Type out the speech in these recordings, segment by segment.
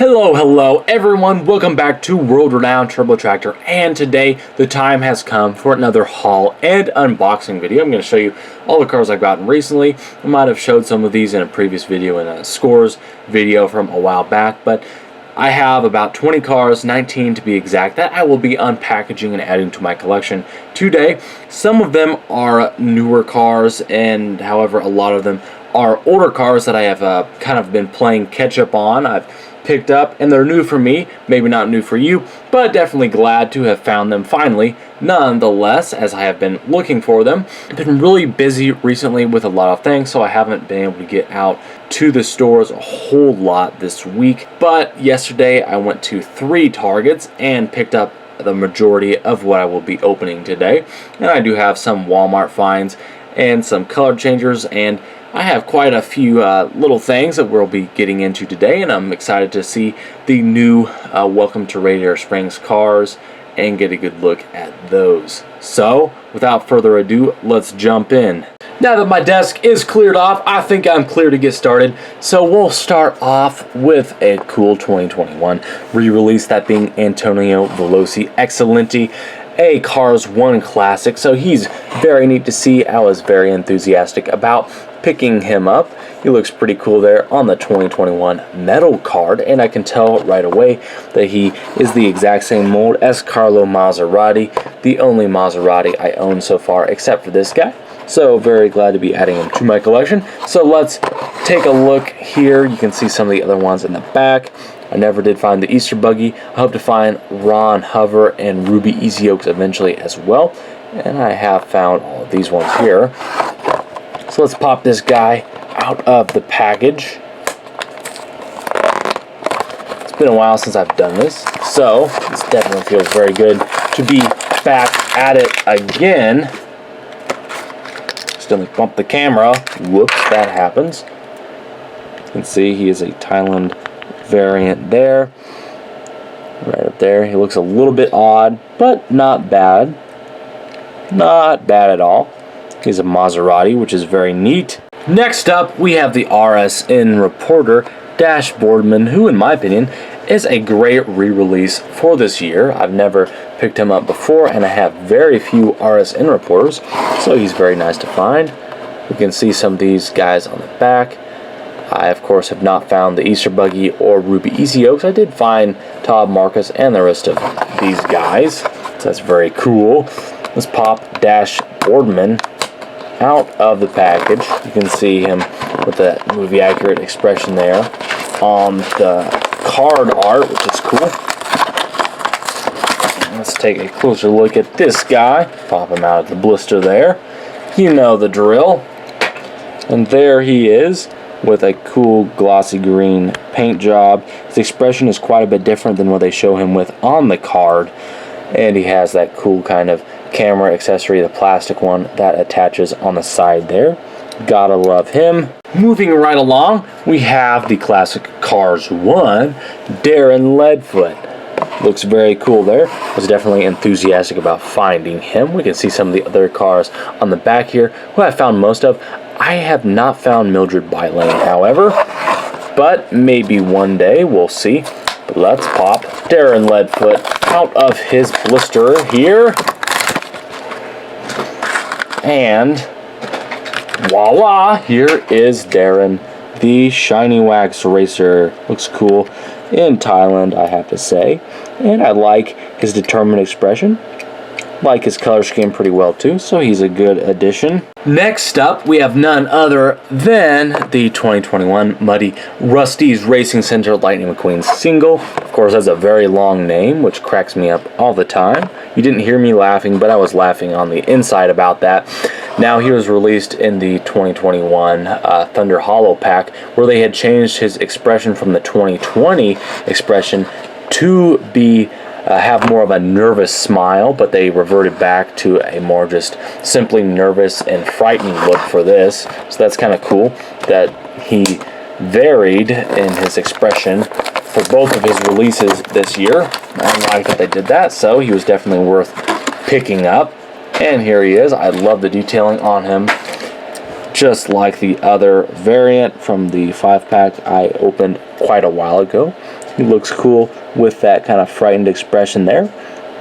Hello everyone, welcome back to World Renowned Turbo Tractor, and today the time has come for another haul and unboxing video. I'm going to show you all the cars I've gotten recently. I might have showed some of these in a previous video, in a scores video from a while back, but I have about 20 cars, 19 to be exact, that I will be unpackaging and adding to my collection today. Some of them are newer cars, and however a lot of them are older cars that I have kind of been playing catch up on. I've picked up, and they're new for me, maybe not new for you, but definitely glad to have found them finally nonetheless, as I have been looking for them. I've been really busy recently with a lot of things, so I haven't been able to get out to the stores a whole lot this week, but yesterday I went to 3 Targets and picked up the majority of what I will be opening today. And I do have some Walmart finds and some color changers, and I have quite a few little things that we'll be getting into today, and I'm excited to see the new Welcome to Radiator Springs cars and get a good look at those. So, without further ado, let's jump in. Now that my desk is cleared off, I think I'm clear to get started. So we'll start off with a cool 2021 re-release, that being Antonio Veloce Eccellente, a Cars 1 classic. So he's very neat to see. I was very enthusiastic about picking him up. He looks pretty cool there on the 2021 metal card, and I can tell right away that he is the exact same mold as Carlo Maserati, the only Maserati I own so far except for this guy. So very glad to be adding him to my collection. So let's take a look here. You can see some of the other ones in the back. I never did find the Easter buggy. I hope to find Ron Hover and Ruby Easy Oaks eventually as well, and I have found all of these ones here. So let's pop this guy out of the package. It's been a while since I've done this, so this definitely feels very good to be back at it again. Still bump the camera. Whoops, that happens. You can see he is a Thailand variant there. Right up there. He looks a little bit odd, but not bad. Not bad at all. He's a Maserati, which is very neat. Next up, we have the RSN Reporter Dash Boardman, who, in my opinion, is a great re-release for this year. I've never picked him up before, and I have very few RSN Reporters, so he's very nice to find. We can see some of these guys on the back. I, of course, have not found the Easter Buggy or Ruby Easy Oaks. I did find Todd Marcus and the rest of these guys, so that's very cool. Let's pop Dash Boardman out of the package. You can see him with that movie accurate expression there on the card art, which is cool. Let's take a closer look at this guy. Pop him out of the blister there. You know the drill. And there he is with a cool glossy green paint job. His expression is quite a bit different than what they show him with on the card, and he has that cool kind of camera accessory, the plastic one that attaches on the side there. Gotta love him. Moving right along, we have the classic Cars 1 Darren Leadfoot. Looks very cool there. Was definitely enthusiastic about finding him. We can see some of the other cars on the back here, who I found most of. I have not found Mildred Bylane, however, but maybe one day, we'll see. But let's pop Darren Leadfoot out of his blister here. And voila, here is Darren, the Shiny Wax Racer. Looks cool in Thailand, I have to say. And I like his determined expression. Like his color scheme pretty well too, so he's a good addition. Next up, we have none other than the 2021 Muddy Rusteze Racing Center Lightning McQueen single. Of course, that's a very long name, which cracks me up all the time. You didn't hear me laughing, but I was laughing on the inside about that. Now, he was released in the 2021 Thunder Hollow pack, where they had changed his expression from the 2020 expression to be have more of a nervous smile, but they reverted back to a more just simply nervous and frightened look for this. So that's kind of cool that he varied in his expression for both of his releases this year. I like that they did that, so he was definitely worth picking up. And here he is. I love the detailing on him. just like the other variant from the 5-pack I opened quite a while ago. He looks cool with that kind of frightened expression there.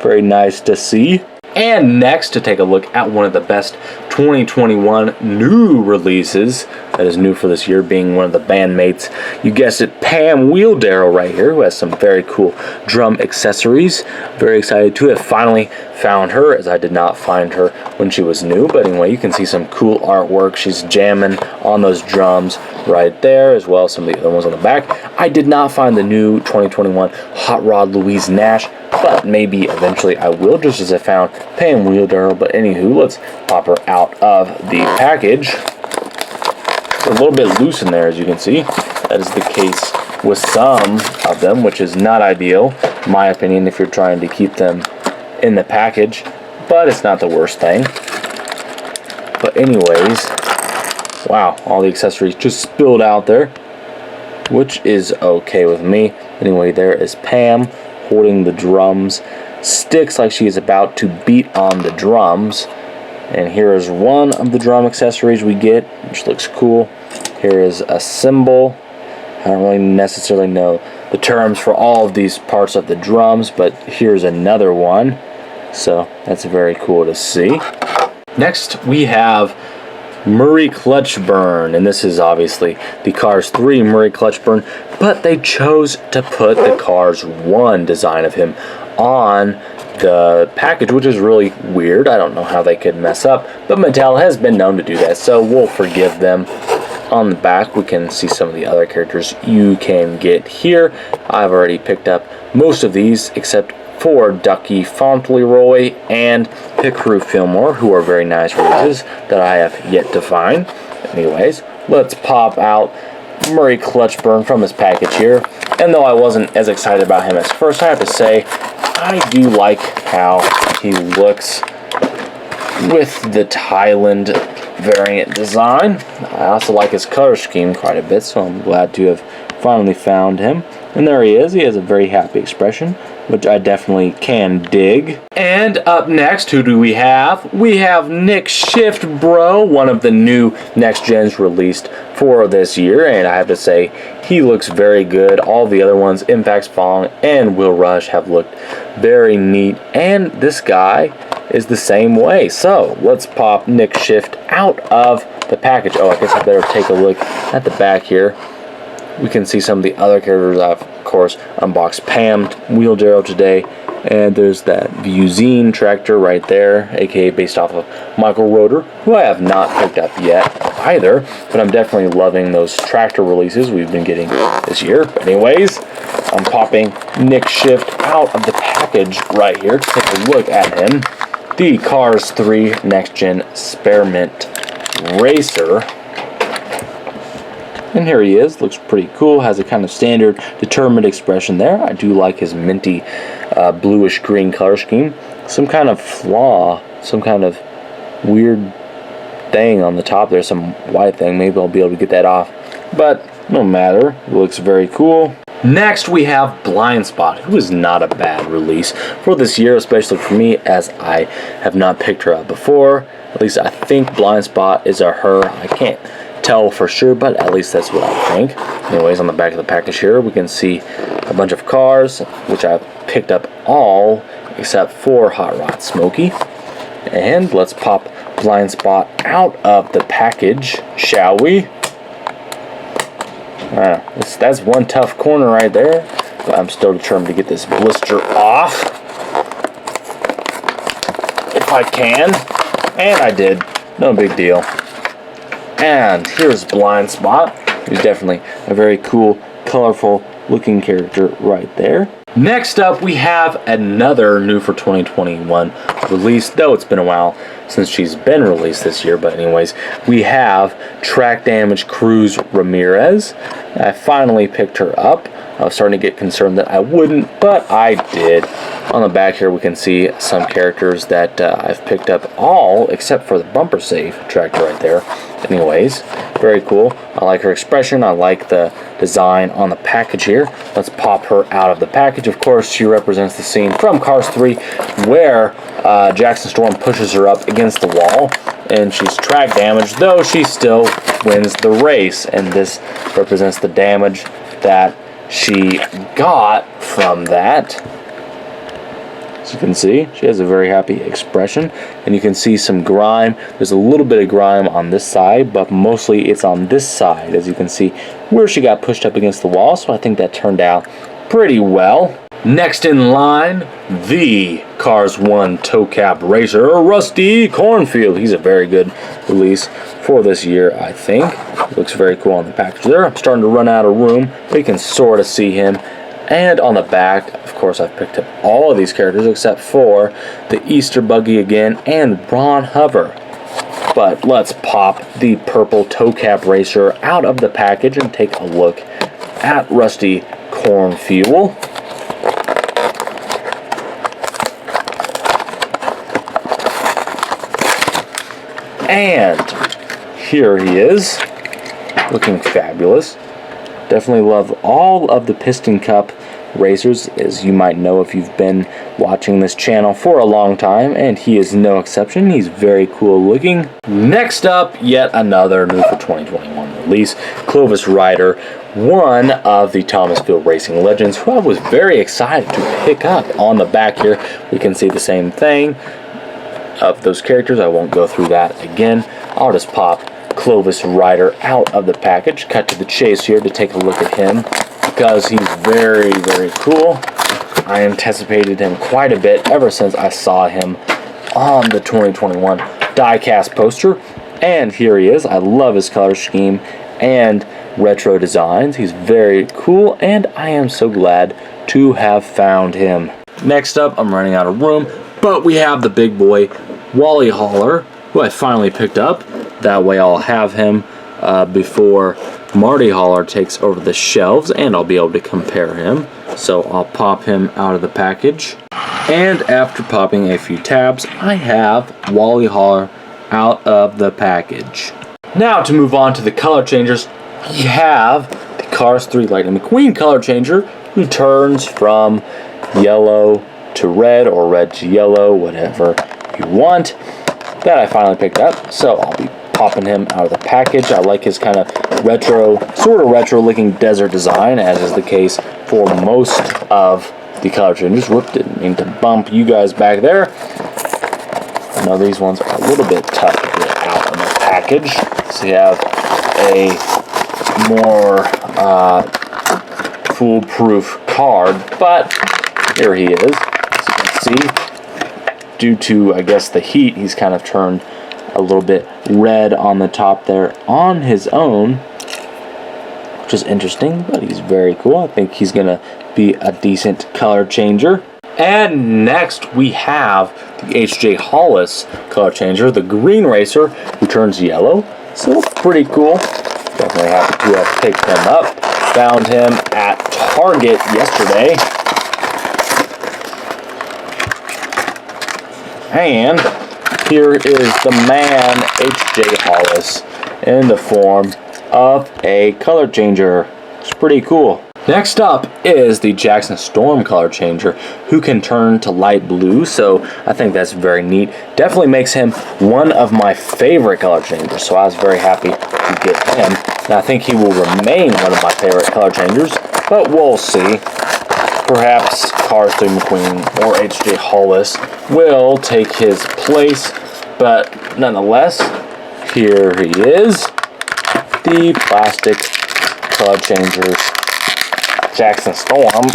Very nice to see. And next, to take a look at one of the best 2021 new releases that is new for this year, being one of the bandmates, you guessed it, Pam Wheeldarrow right here, who has some very cool drum accessories. Very excited to have finally found her, as I did not find her when she was new. But anyway, you can see some cool artwork. She's jamming on those drums right there, as well as some of the other ones on the back. I did not find the new 2021 Hot Rod Louise Nash, but maybe eventually I will, just as I found Pam Wheeldarrow. But anywho, let's pop her out of the package. It's a little bit loose in there, as you can see. That is the case with some of them, which is not ideal, in my opinion, if you're trying to keep them in the package. But it's not the worst thing. But anyways, wow, all the accessories just spilled out there, which is okay with me. Anyway, there is Pam holding the drums sticks like she is about to beat on the drums. And here is one of the drum accessories we get, which looks cool. Here is a cymbal. I don't really necessarily know the terms for all of these parts of the drums, but here's another one. So that's very cool to see. Next we have Murray Clutchburn, and this is obviously the Cars 3 Murray Clutchburn, but they chose to put the Cars 1 design of him on the package, which is really weird. I don't know how they could mess up, but Mattel has been known to do that, so we'll forgive them. On the back, we can see some of the other characters you can get here. I've already picked up most of these, except for Ducky Fauntleroy and Hickory Fillmore, who are very nice releases that I have yet to find. Anyways, let's pop out Murray Clutchburn from his package here. And though I wasn't as excited about him at first, I have to say I do like how he looks with the Thailand variant design. I also like his color scheme quite a bit, so I'm glad to have finally found him. And there he is. He has a very happy expression, which I definitely can dig. And up next, who do we have? We have Nick Shift Bro, one of the new Next Gens released for this year, and I have to say, he looks very good. All the other ones, Impacts Fong and Will Rush, have looked very neat, and this guy is the same way. So let's pop Nick Shift out of the package. Oh, I guess I better take a look at the back here. We can see some of the other characters. I've, of course, unboxed Pam Wheeldarrow today. And there's that Vuezine tractor right there, aka based off of Michael Roeder, who I have not picked up yet either. But I'm definitely loving those tractor releases we've been getting this year. But anyways, I'm popping Nick Shift out of the package right here to take a look at him. The Cars 3 Next Gen Spearmint Racer. And here he is. Looks pretty cool. Has a kind of standard determined expression there. I do like his minty bluish green color scheme. Some kind of flaw, some kind of weird thing on the top there, some white thing. Maybe I'll be able to get that off, but no matter. It looks very cool. Next we have Blind Spot, who is not a bad release for this year, especially for me, as I have not picked her up before. At least I think Blind Spot is a her. I can't tell for sure, but at least that's what I think. Anyways, on the back of the package here, we can see a bunch of cars, which I've picked up all except for Hot Rod Smokey. And let's pop Blind Spot out of the package, shall we? That's one tough corner right there, but I'm still determined to get this blister off if I can, and I did. No big deal. And here's Blind Spot, who's definitely a very cool, colorful looking character right there. Next up, we have another new for 2021 release, though it's been a while since she's been released this year. But anyways, we have Track Damage Cruz Ramirez. I finally picked her up. I was starting to get concerned that I wouldn't, but I did. On the back here, we can see some characters that I've picked up all except for the bumper safe tractor right there. Anyways, very cool. I like her expression. I like the design on the package here. Let's pop her out of the package. Of course, she represents the scene from Cars 3 where Jackson Storm pushes her up against the wall and she's track damaged, though she still wins the race. And this represents the damage that she got from that. As you can see, she has a very happy expression, and you can see some grime. There's a little bit of grime on this side, but mostly it's on this side, as you can see where she got pushed up against the wall. So I think that turned out pretty well. Next in line, the Cars 1 toe cap racer, Rusty Cornfuel. He's a very good release for this year, I think. Looks very cool on the package there. I'm starting to run out of room, but you can sort of see him. And on the back, of course, I've picked up all of these characters except for the Easter Buggy again and Braun Hover. But let's pop the purple toe cap racer out of the package and take a look at Rusty Cornfuel. And here he is, looking fabulous. Definitely love all of the Piston Cup racers, as you might know if you've been watching this channel for a long time, and he is no exception. He's very cool looking. Next up, yet another new for 2021 release, Clovis Rider, one of the Thomasville Racing Legends, who I was very excited to pick up. On the back here, we can see the same thing of those characters. I won't go through that again. I'll just pop Clovis Rider out of the package, cut to the chase here to take a look at him, because he's very, very cool. I anticipated him quite a bit ever since I saw him on the 2021 Diecast poster, and here he is. I love his color scheme and retro designs. He's very cool, and I am so glad to have found him. Next up, I'm running out of room, but we have the big boy Wally Hauler, who I finally picked up. That way I'll have him before Marty Hauler takes over the shelves, and I'll be able to compare him. So I'll pop him out of the package. And after popping a few tabs, I have Wally Hauler out of the package. Now to move on to the color changers, we have the Cars 3 Lightning McQueen color changer, who turns from yellow to red, or red to yellow, whatever you want. That I finally picked up, so I'll be popping him out of the package. I like his kind of retro, sort of retro looking desert design, as is the case for most of the color changers. Whoop, didn't mean to bump you guys back there. I know these ones are a little bit tough to get out of the package, so you have a more foolproof card, but here he is. As you can see, due to, I guess, the heat, he's kind of turned a little bit red on the top there on his own, which is interesting, but he's very cool. I think he's gonna be a decent color changer. And next we have the H.J. Hollis color changer, the green racer, who turns yellow. So pretty cool. Definitely happy to have picked him up. Found him at Target yesterday. And here is the man, H.J. Hollis, in the form of a color changer. It's pretty cool. Next up is the Jackson Storm color changer, who can turn to light blue, so I think that's very neat. Definitely makes him one of my favorite color changers, so I was very happy to get him. And I think he will remain one of my favorite color changers, but we'll see. Perhaps Cars 3 McQueen or H.J. Hollis will take his place, but nonetheless, here he is, the plastic color changers Jackson Storm.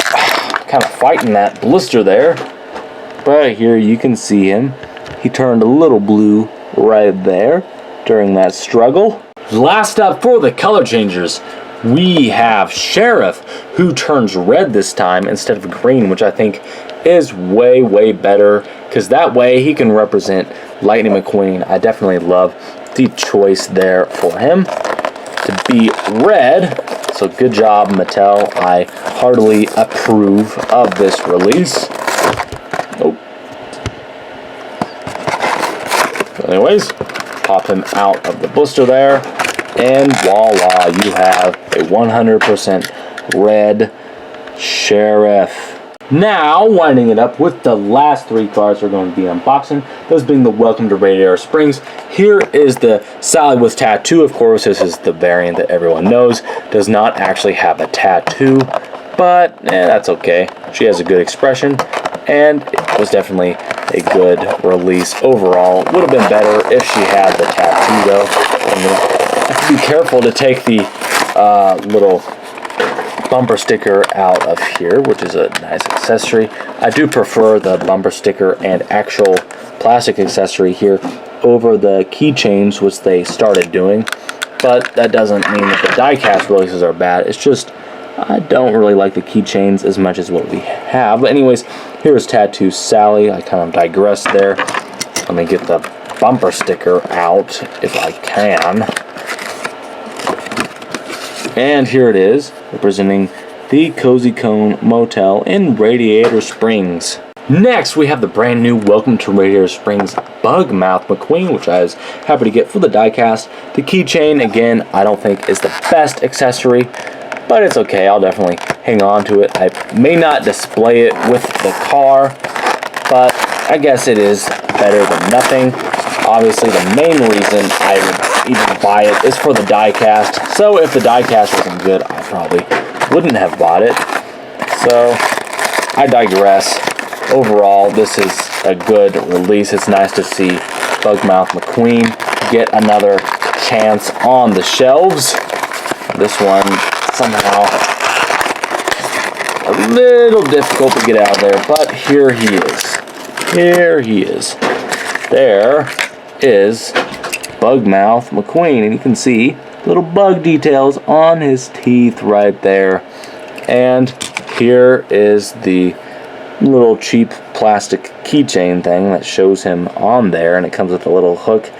Kind of fighting that blister there, but here you can see him. He turned a little blue right there during that struggle. Last up for the color changers, we have Sheriff, who turns red this time instead of green, which I think is way, way better, because that way he can represent Lightning McQueen. I definitely love the choice there for him to be red. So good job, Mattel. I heartily approve of this release. Oh. So anyways, pop him out of the blister there, and voila, you have a 100% red Sheriff. Now, winding it up with the last three cars we're going to be unboxing, those being the Welcome to Radiator Springs. Here is the Sally with Tattoo. Of course, this is the variant that everyone knows. Does not actually have a tattoo. but that's okay. She has a good expression, and it was definitely a good release overall. Would have been better if she had the tattoo, though. I have to be careful to take the little bumper sticker out of here, which is a nice accessory. I do prefer the bumper sticker and actual plastic accessory here over the keychains, which they started doing, but that doesn't mean that the diecast releases are bad. It's just I don't really like the keychains as much as what we have. But anyways, here's Tattoo Sally. I kind of digressed there. Let me get the bumper sticker out if I can. And here it is, representing the Cozy Cone Motel in Radiator Springs. Next, we have the brand new Welcome to Radiator Springs Bug Mouth McQueen, which I was happy to get for the diecast. The keychain, again, I don't think is the best accessory, but it's okay. I'll definitely hang on to it. I may not display it with the car, but I guess it is better than nothing. Obviously, the main reason I would even buy it is for the diecast. So if the diecast wasn't good, I probably wouldn't have bought it. So I digress. Overall, this is a good release. It's nice to see Bugmouth McQueen get another chance on the shelves. This one somehow a little difficult to get out of there, but here he is. Here he is. There is Bugmouth McQueen, and you can see little bug details on his teeth right there. And here is the little cheap plastic keychain thing that shows him on there, and it comes with a little hook,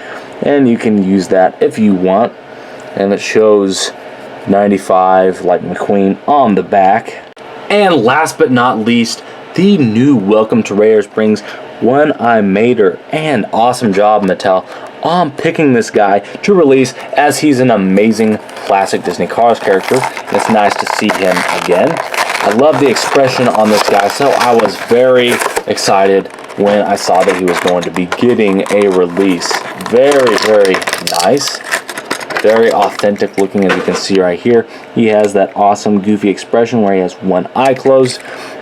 and you can use that if you want. And it shows 95 like McQueen on the back. And last but not least, the new Welcome to Radiator Springs One-Eye Mater. And awesome job, Mattel, on picking this guy to release, as he's an amazing classic Disney Cars character. It's nice to see him again. I love the expression on this guy, so I was very excited when I saw that he was going to be getting a release. Very, very nice. Very authentic looking, as you can see right here. He has that awesome goofy expression where he has one eye closed,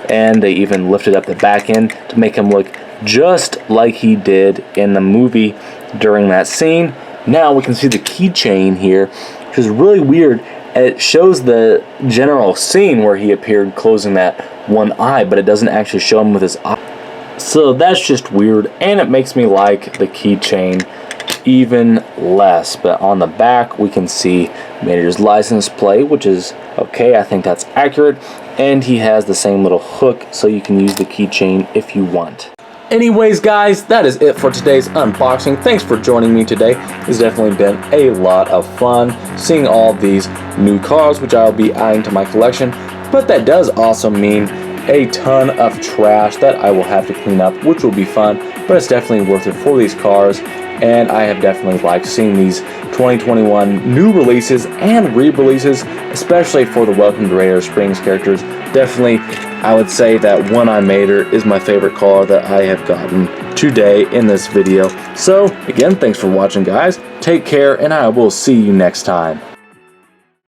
and they even lifted up the back end to make him look just like he did in the movie during that scene. Now we can see the keychain here, which is really weird. It shows the general scene where he appeared closing that one eye, but it doesn't actually show him with his eye. So that's just weird, and it makes me like the keychain even less. But on the back we can see Mater's license plate, which is okay. I think that's accurate, and he has the same little hook, so you can use the keychain if you want. Anyways, guys, that is it for today's unboxing. Thanks for joining me today. It's definitely been a lot of fun seeing all these new cars, which I'll be adding to my collection. But that does also mean a ton of trash that I will have to clean up, which will be fun. But it's definitely worth it for these cars. And I have definitely liked seeing these 2021 new releases and re-releases, especially for the Welcome to Radiator Springs characters. Definitely, I would say that One-Eye Mater is my favorite car that I have gotten today in this video. So, again, thanks for watching, guys. Take care, and I will see you next time.